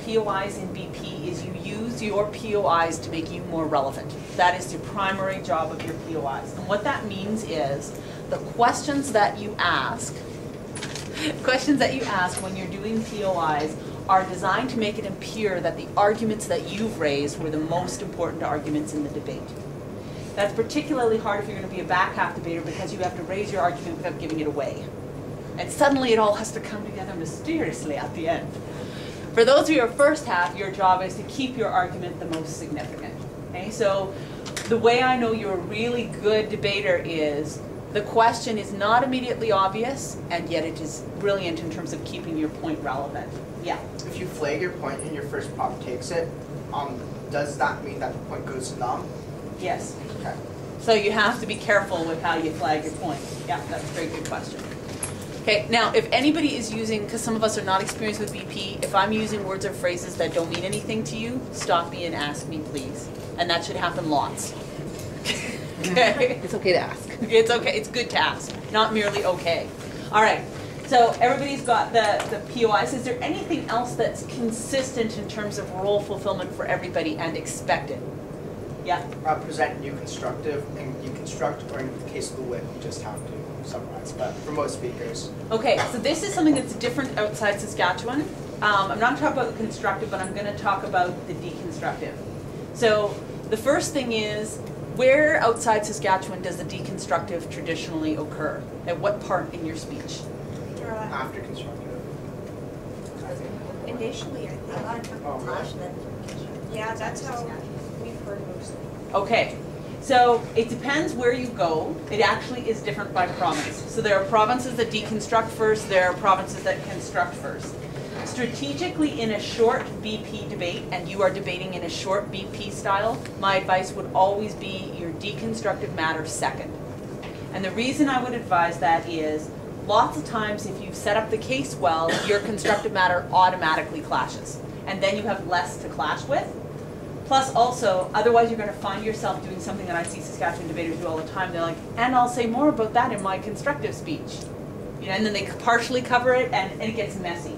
POIs in BP is you use your POIs to make you more relevant. That is the primary job of your POIs. And what that means is the questions that you ask when you're doing POIs are designed to make it appear that the arguments that you've raised were the most important arguments in the debate. That's particularly hard if you're going to be a back half debater because you have to raise your argument without giving it away. And suddenly it all has to come together mysteriously at the end. For those of you who are first half, your job is to keep your argument the most significant. Okay? So the way I know you're a really good debater is the question is not immediately obvious, and yet it is brilliant in terms of keeping your point relevant. Yeah? If you flag your point and your first prop takes it, does that mean that the point goes to num? Yes. Okay. So you have to be careful with how you flag your point. Yeah, that's a very good question. Okay, now if anybody is using, because some of us are not experienced with BP, if I'm using words or phrases that don't mean anything to you, stop me and ask me, please. And that should happen lots. Okay? It's okay to ask. It's okay. It's good to ask, not merely okay. All right. So everybody's got the POIs. Is there anything else that's consistent in terms of role fulfillment for everybody and expected? Yeah? Present new constructive, and you construct, or in the case of the whip, you just have to summarize. But for most speakers. Okay, so this is something that's different outside Saskatchewan. I'm not going to talk about the constructive, but I'm going to talk about the deconstructive. So the first thing is, where outside Saskatchewan does the deconstructive traditionally occur? At what part in your speech? After constructive. Initially, I think. Yeah, that's how we've heard mostly. Okay, so it depends where you go. It actually is different by province. So there are provinces that deconstruct first, there are provinces that construct first. Strategically, in a short BP debate, and you are debating in a short BP style, my advice would always be your deconstructive matter second. And the reason I would advise that is, lots of times if you've set up the case well, your constructive matter automatically clashes. And then you have less to clash with. Plus also, otherwise you're going to find yourself doing something that I see Saskatchewan debaters do all the time. They're like, and I'll say more about that in my constructive speech. You know, and then they partially cover it, and it gets messy.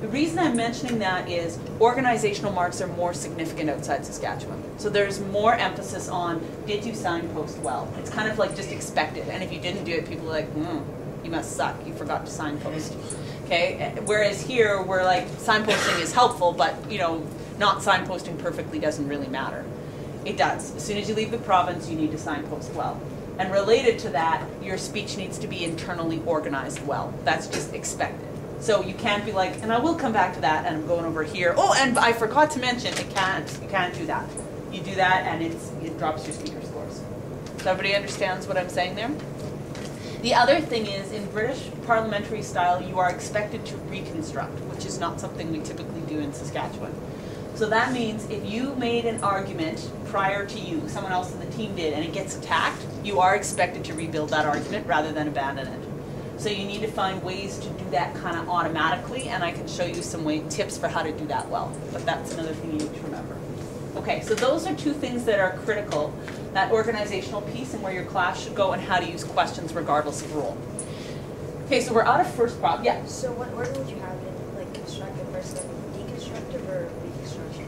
The reason I'm mentioning that is organizational marks are more significant outside Saskatchewan. So there's more emphasis on, did you signpost well? It's kind of like just expected. And if you didn't do it, people are like, you must suck, you forgot to signpost. Okay? Whereas here, we're like, signposting is helpful, but, you know, not signposting perfectly doesn't really matter. It does. As soon as you leave the province, you need to signpost well. And related to that, your speech needs to be internally organized well. That's just expected. So you can't be like, and I will come back to that, and I'm going over here. Oh, and I forgot to mention, you can't do that. You do that, and it drops your speaker scores. So everybody understands what I'm saying there? The other thing is, in British parliamentary style, you are expected to reconstruct, which is not something we typically do in Saskatchewan. So that means if you made an argument prior to you, someone else in the team did, and it gets attacked, you are expected to rebuild that argument rather than abandon it. So you need to find ways to do that kind of automatically, and I can show you some tips for how to do that well. But that's another thing you need to remember. Okay, so those are two things that are critical, that organizational piece and where your class should go and how to use questions regardless of role. Okay, so we're out of first prop. Yeah? So what order would you have it, like constructive versus deconstructive or reconstruction?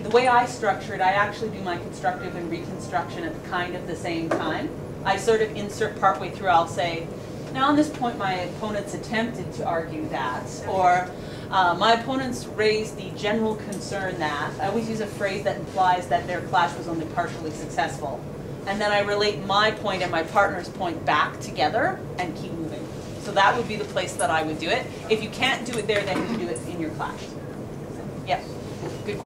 The way I structure it, I actually do my constructive and reconstruction at kind of the same time. I sort of insert partway through, I'll say, now on this point my opponents attempted to argue that, or my opponents raised the general concern that. I always use a phrase that implies that their clash was only partially successful. And then I relate my point and my partner's point back together and keep moving. So that would be the place that I would do it. If you can't do it there, then you can do it in your clash. Yeah. Good.